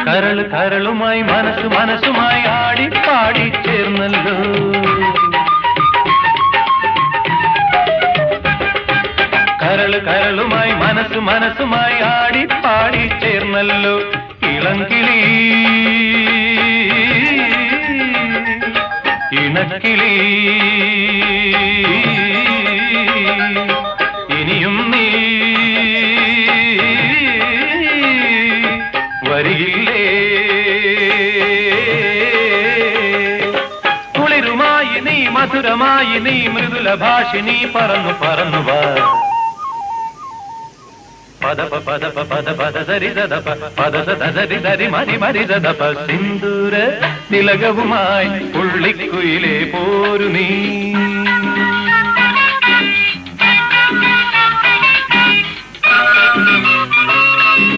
കരള് കരളുമായി മനസ്സ് മനസ്സുമായി ആടി പാടി ചേർന്നല്ലോ. കരള് കരളുമായി മനസ്സ് മനസ്സുമായി ആടി പാടി ചേർന്നല്ലോ. ഇളങ്കിളി ഇണക്കിളി ഇനിയും നീ വരികില്ലേ? കുളിരുമായി നീ മധുരമായി നീ മൃദുല ഭാഷിണി പറന്നു പറന്നു വാ. പദപ പദപ പദ പദ സരി ദദപ പദ സരി സരി മരി മരി ദദപ. സിന്ദൂര തിലകവുമായി പുള്ളിക്കുയിലേ പോരു നീ.